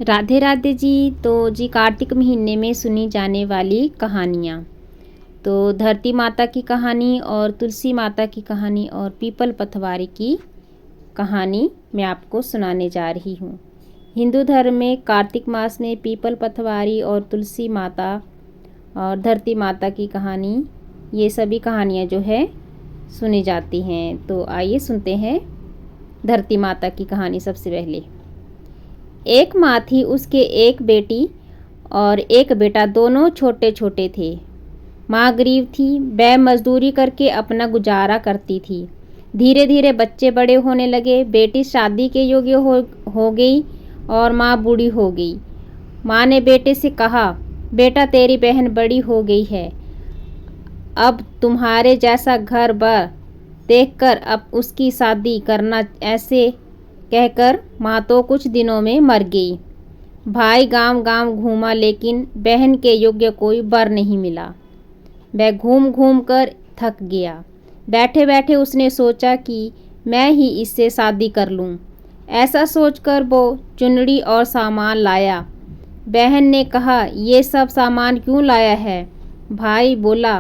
राधे राधे जी। तो जी कार्तिक महीने में सुनी जाने वाली कहानियाँ, तो धरती माता की कहानी और तुलसी माता की कहानी और पीपल पथवारी की कहानी मैं आपको सुनाने जा रही हूँ। हिंदू धर्म में कार्तिक मास में पीपल पथवारी और तुलसी माता और धरती माता की कहानी, ये सभी कहानियाँ जो है सुनी जाती हैं। तो आइए सुनते हैं धरती माता की कहानी। सबसे पहले एक माँ थी, उसके एक बेटी और एक बेटा, दोनों छोटे छोटे थे। माँ गरीब थी, वह मजदूरी करके अपना गुजारा करती थी। धीरे धीरे बच्चे बड़े होने लगे, बेटी शादी के योग्य हो गई और माँ बूढ़ी हो गई। माँ ने बेटे से कहा, बेटा तेरी बहन बड़ी हो गई है, अब तुम्हारे जैसा घर बार देखकर अब उसकी शादी करना। ऐसे कहकर माँ तो कुछ दिनों में मर गई। भाई गांव गांव घूमा, लेकिन बहन के योग्य कोई वर नहीं मिला। वह घूम घूम कर थक गया। बैठे बैठे उसने सोचा कि मैं ही इससे शादी कर लूँ। ऐसा सोचकर वो चुनरी और सामान लाया। बहन ने कहा, ये सब सामान क्यों लाया है? भाई बोला,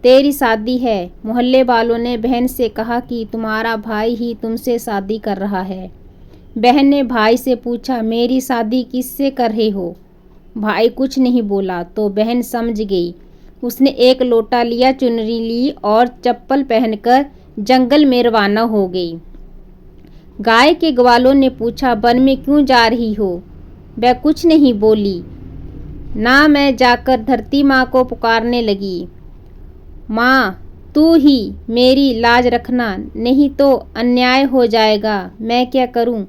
तेरी शादी है। मोहल्ले वालों ने बहन से कहा कि तुम्हारा भाई ही तुमसे शादी कर रहा है। बहन ने भाई से पूछा, मेरी शादी किससे कर रहे हो? भाई कुछ नहीं बोला तो बहन समझ गई। उसने एक लोटा लिया, चुनरी ली और चप्पल पहनकर जंगल में रवाना हो गई। गाय के ग्वालों ने पूछा, वन में क्यों जा रही हो? वह कुछ नहीं बोली। ना मैं जाकर धरती माँ को पुकारने लगी, माँ तू ही मेरी लाज रखना, नहीं तो अन्याय हो जाएगा। मैं क्या करूँ?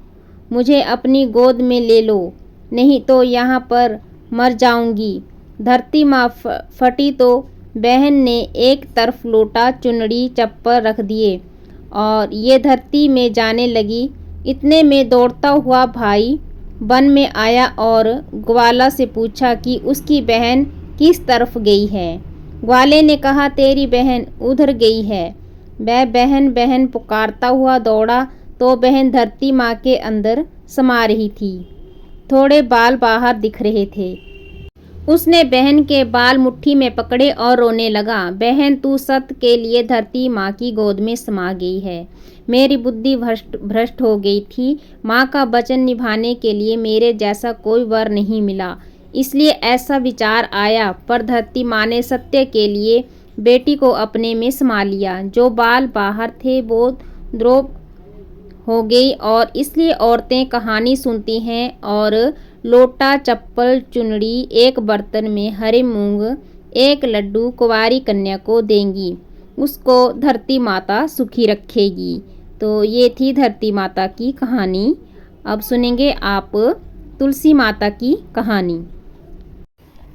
मुझे अपनी गोद में ले लो, नहीं तो यहाँ पर मर जाऊंगी। धरती माँ फटी तो बहन ने एक तरफ लोटा, चुनरी, चप्पल रख दिए और ये धरती में जाने लगी। इतने में दौड़ता हुआ भाई वन में आया और ग्वाला से पूछा कि उसकी बहन किस तरफ गई है। ग्वाले ने कहा, तेरी बहन उधर गई है। वह बहन बहन पुकारता हुआ दौड़ा तो बहन धरती माँ के अंदर समा रही थी। थोड़े बाल बाहर दिख रहे थे। उसने बहन के बाल मुट्ठी में पकड़े और रोने लगा, बहन तू सत्य के लिए धरती माँ की गोद में समा गई है। मेरी बुद्धि भ्रष्ट हो गई थी। माँ का वचन निभाने के लिए मेरे जैसा कोई वर नहीं मिला, इसलिए ऐसा विचार आया। पर धरती माँ ने सत्य के लिए बेटी को अपने में समा लिया। जो बाल बाहर थे वो द्रोप हो गई और इसलिए औरतें कहानी सुनती हैं और लोटा, चप्पल, चुनरी, एक बर्तन में हरे मूंग, एक लड्डू कुंवारी कन्या को देंगी। उसको धरती माता सुखी रखेगी। तो ये थी धरती माता की कहानी। अब सुनेंगे आप तुलसी माता की कहानी।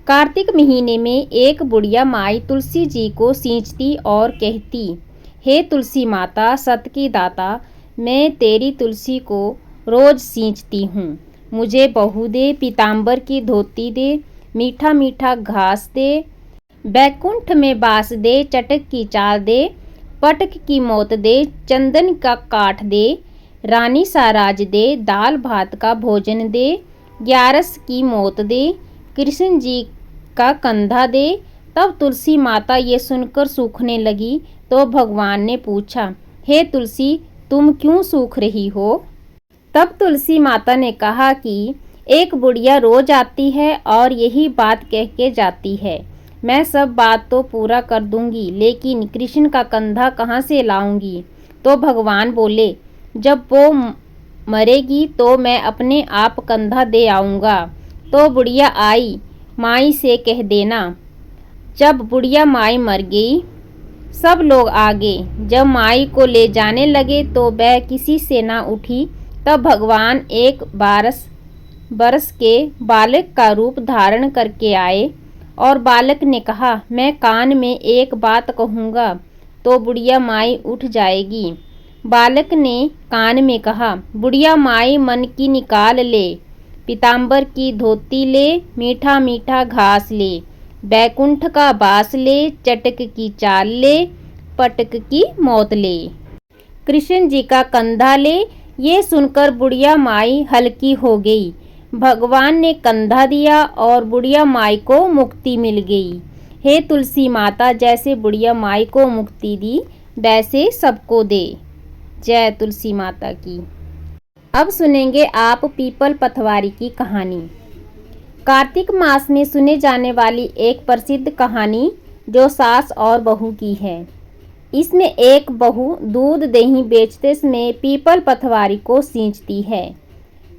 कार्तिक महीने में एक बुढ़िया माई तुलसी जी को सींचती और कहती, हे तुलसी माता, सत की दाता, मैं तेरी तुलसी को रोज सींचती हूँ। मुझे बहू दे, पीताम्बर की धोती दे, मीठा मीठा घास दे, बैकुंठ में बास दे, चटक की चाल दे, पटक की मौत दे, चंदन का काठ दे, रानी सा राज दे, दाल भात का भोजन दे, 11 की मौत दे, कृष्ण जी का कंधा दे। तब तुलसी माता ये सुनकर सूखने लगी तो भगवान ने पूछा, हे तुलसी, तुम क्यों सूख रही हो? तब तुलसी माता ने कहा कि एक बुढ़िया रोज आती है और यही बात कह के जाती है। मैं सब बात तो पूरा कर दूंगी, लेकिन कृष्ण का कंधा कहाँ से लाऊंगी? तो भगवान बोले, जब वो मरेगी तो मैं अपने आप कंधा दे आऊँगा। तो बुढ़िया आई, माई से कह देना। जब बुढ़िया माई मर गई, सब लोग आ गए। जब माई को ले जाने लगे तो वह किसी से ना उठी। तब भगवान एक 12 बरस के बालक का रूप धारण करके आए और बालक ने कहा, मैं कान में एक बात कहूँगा तो बुढ़िया माई उठ जाएगी। बालक ने कान में कहा, बुढ़िया माई मन की निकाल ले, पीताम्बर की धोती ले, मीठा मीठा घास ले, बैकुंठ का बास ले, चटक की चाल ले, पटक की मौत ले, कृष्ण जी का कंधा ले। ये सुनकर बुढ़िया माई हल्की हो गई। भगवान ने कंधा दिया और बुढ़िया माई को मुक्ति मिल गई। हे तुलसी माता, जैसे बुढ़िया माई को मुक्ति दी वैसे सबको दे। जय तुलसी माता की। अब सुनेंगे आप पीपल पथवारी की कहानी। कार्तिक मास में सुने जाने वाली एक प्रसिद्ध कहानी जो सास और बहू की है। इसमें एक बहू दूध दही बेचते समय पीपल पथवारी को सींचती है,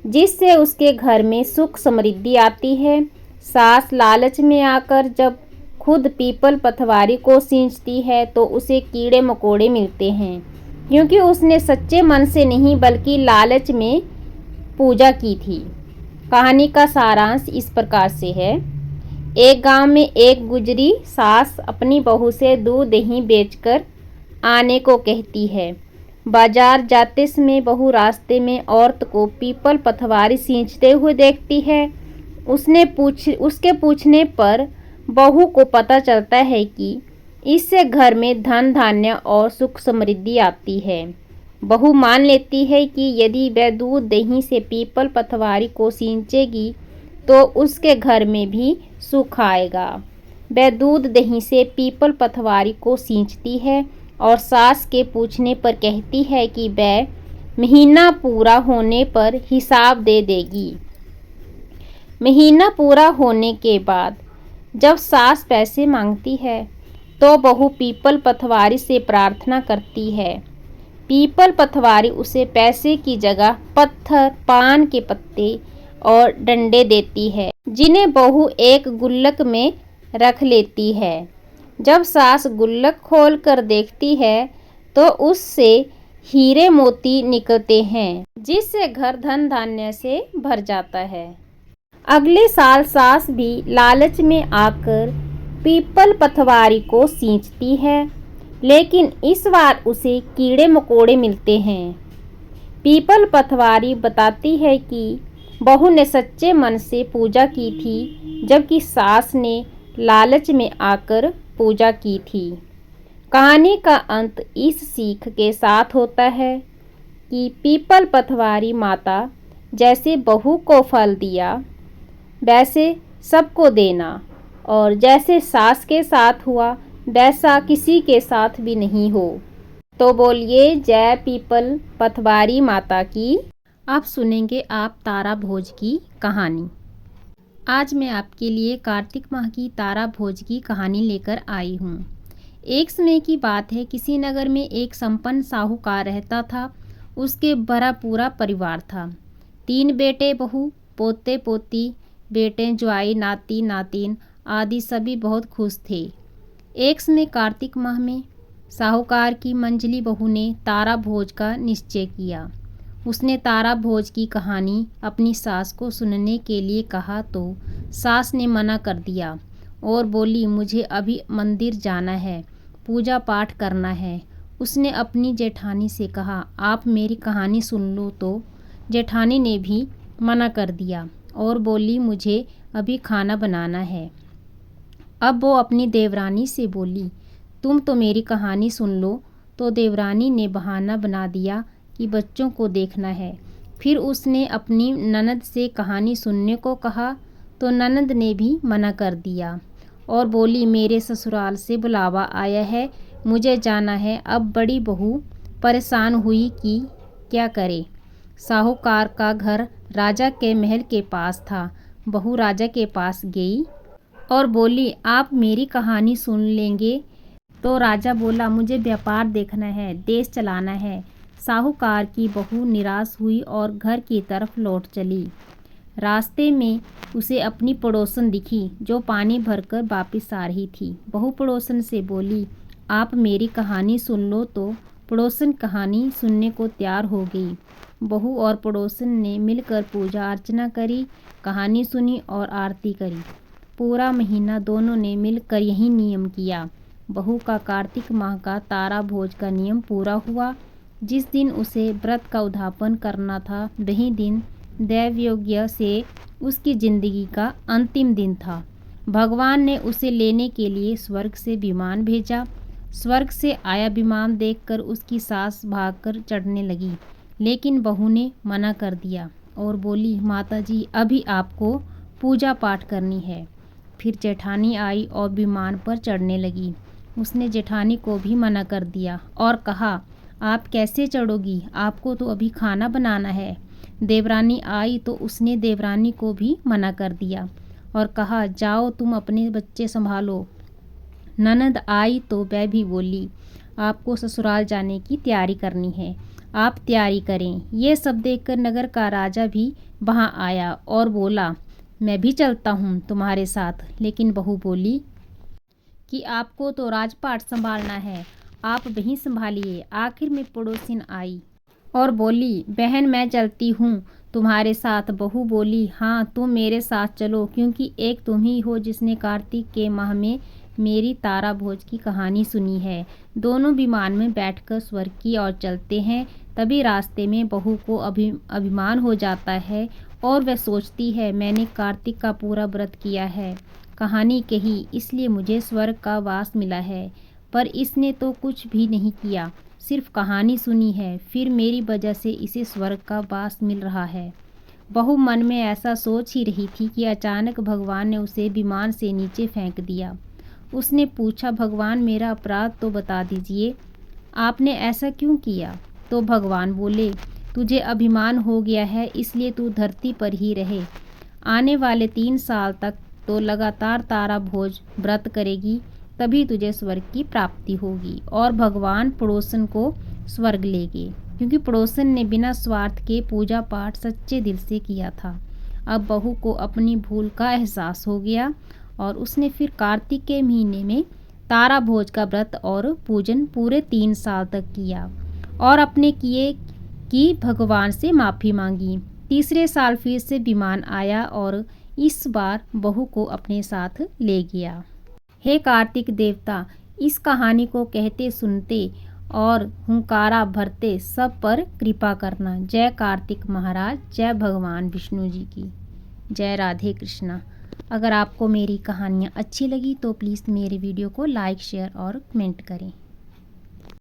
जिससे उसके घर में सुख समृद्धि आती है। सास लालच में आकर जब खुद पीपल पथवारी को सींचती है तो उसे कीड़े मकोड़े मिलते हैं, क्योंकि उसने सच्चे मन से नहीं बल्कि लालच में पूजा की थी। कहानी का सारांश इस प्रकार से है। एक गांव में एक गुजरी सास अपनी बहू से दूध दही बेचकर आने को कहती है। बाजार जाते समय बहू रास्ते में औरत को पीपल पथवारी सींचते हुए देखती है। उसके पूछने पर बहू को पता चलता है कि इससे घर में धन धान्य और सुख समृद्धि आती है। बहू मान लेती है कि यदि वह दूध दही से पीपल पथवारी को सींचेगी तो उसके घर में भी सुख आएगा। वह दूध दही से पीपल पथवारी को सींचती है और सास के पूछने पर कहती है कि वह महीना पूरा होने पर हिसाब दे देगी। महीना पूरा होने के बाद जब सास पैसे मांगती है तो बहू पीपल पथवारी से प्रार्थना करती है। पीपल पथवारी उसे पैसे की जगह पत्थर, पान के पत्ते और डंडे देती है, जिन्हें बहू एक गुल्लक में रख लेती है। जब सास गुल्लक खोल कर देखती है तो उससे हीरे मोती निकलते हैं, जिससे घर धन धान्य से भर जाता है। अगले साल सास भी लालच में आकर पीपल पथवारी को सींचती है, लेकिन इस बार उसे कीड़े मकोड़े मिलते हैं। पीपल पथवारी बताती है कि बहू ने सच्चे मन से पूजा की थी, जबकि सास ने लालच में आकर पूजा की थी। कहानी का अंत इस सीख के साथ होता है कि पीपल पथवारी माता जैसे बहू को फल दिया वैसे सबको देना, और जैसे सास के साथ हुआ वैसा किसी के साथ भी नहीं हो। तो बोलिए जय पीपल पथवारी माता की। अब सुनेंगे आप तारा भोज की कहानी। आज मैं आपके लिए कार्तिक माह की तारा भोज की कहानी लेकर आई हूँ। एक समय की बात है, किसी नगर में एक संपन्न साहूकार रहता था। उसके भरा पूरा परिवार था। 3 बेटे बहू, पोते पोती, बेटे ज्वाई, नाती नातिन आदि सभी बहुत खुश थे। एक समय कार्तिक माह में साहूकार की मंझली बहू ने तारा भोज का निश्चय किया। उसने तारा भोज की कहानी अपनी सास को सुनने के लिए कहा तो सास ने मना कर दिया और बोली, मुझे अभी मंदिर जाना है, पूजा पाठ करना है। उसने अपनी जेठानी से कहा, आप मेरी कहानी सुन लो। तो जेठानी ने भी मना कर दिया और बोली, मुझे अभी खाना बनाना है। अब वो अपनी देवरानी से बोली, तुम तो मेरी कहानी सुन लो। तो देवरानी ने बहाना बना दिया कि बच्चों को देखना है। फिर उसने अपनी ननद से कहानी सुनने को कहा तो ननद ने भी मना कर दिया और बोली, मेरे ससुराल से बुलावा आया है, मुझे जाना है। अब बड़ी बहू परेशान हुई कि क्या करे। साहूकार का घर राजा के महल के पास था। बहू राजा के पास गई और बोली, आप मेरी कहानी सुन लेंगे। तो राजा बोला, मुझे व्यापार देखना है, देश चलाना है। साहूकार की बहू निराश हुई और घर की तरफ लौट चली। रास्ते में उसे अपनी पड़ोसन दिखी जो पानी भरकर वापस आ रही थी। बहू पड़ोसन से बोली, आप मेरी कहानी सुन लो। तो पड़ोसन कहानी सुनने को तैयार हो गई। बहू और पड़ोसन ने मिलकर पूजा अर्चना करी, कहानी सुनी और आरती करी। पूरा महीना दोनों ने मिलकर यही नियम किया। बहू का कार्तिक माह का तारा भोज का नियम पूरा हुआ। जिस दिन उसे व्रत का उद्यापन करना था वही दिन दैवयोग्य से उसकी जिंदगी का अंतिम दिन था। भगवान ने उसे लेने के लिए स्वर्ग से विमान भेजा। स्वर्ग से आया विमान देखकर उसकी सास भागकर चढ़ने लगी, लेकिन बहू ने मना कर दिया और बोली, माता जी अभी आपको पूजा पाठ करनी है। फिर जेठानी आई और विमान पर चढ़ने लगी। उसने जेठानी को भी मना कर दिया और कहा, आप कैसे चढ़ोगी, आपको तो अभी खाना बनाना है। देवरानी आई तो उसने देवरानी को भी मना कर दिया और कहा, जाओ तुम अपने बच्चे संभालो। ननद आई तो वह भी बोली, आपको ससुराल जाने की तैयारी करनी है, आप तैयारी करें। ये सब देखकर नगर का राजा भी वहाँ आया और बोला, मैं भी चलता हूँ तुम्हारे साथ। लेकिन बहू बोली कि आपको तो राजपाट संभालना है, आप वहीं संभालिए। आखिर में पड़ोसिन आई और बोली, बहन मैं चलती हूँ तुम्हारे साथ। बहू बोली, हाँ तुम मेरे साथ चलो, क्योंकि एक तुम ही हो जिसने कार्तिक के माह में मेरी तारा भोज की कहानी सुनी है। दोनों विमान में बैठकर स्वर्ग की ओर चलते हैं। तभी रास्ते में बहू को अभिमान हो जाता है और वह सोचती है, मैंने कार्तिक का पूरा व्रत किया है, कहानी कही, इसलिए मुझे स्वर्ग का वास मिला है। पर इसने तो कुछ भी नहीं किया, सिर्फ कहानी सुनी है, फिर मेरी वजह से इसे स्वर्ग का वास मिल रहा है। बहू मन में ऐसा सोच ही रही थी कि अचानक भगवान ने उसे विमान से नीचे फेंक दिया। उसने पूछा, भगवान मेरा अपराध तो बता दीजिए, आपने ऐसा क्यों किया? तो भगवान बोले, तुझे अभिमान हो गया है, इसलिए तू धरती पर ही रहे। आने वाले 3 साल तक तो लगातार तारा भोज व्रत करेगी, तभी तुझे स्वर्ग की प्राप्ति होगी। और भगवान पड़ोसन को स्वर्ग ले गए, क्योंकि पड़ोसन ने बिना स्वार्थ के पूजा पाठ सच्चे दिल से किया था। अब बहू को अपनी भूल का एहसास हो गया और उसने फिर कार्तिक के महीने में तारा भोज का व्रत और पूजन पूरे 3 साल तक किया और अपने किए की भगवान से माफ़ी मांगी। तीसरे साल फिर से विमान आया और इस बार बहू को अपने साथ ले गया। हे कार्तिक देवता, इस कहानी को कहते सुनते और हुंकारा भरते सब पर कृपा करना। जय कार्तिक महाराज, जय भगवान विष्णु जी की। जय राधे कृष्णा। अगर आपको मेरी कहानियाँ अच्छी लगी तो प्लीज़ मेरे वीडियो को लाइक, शेयर और कमेंट करें।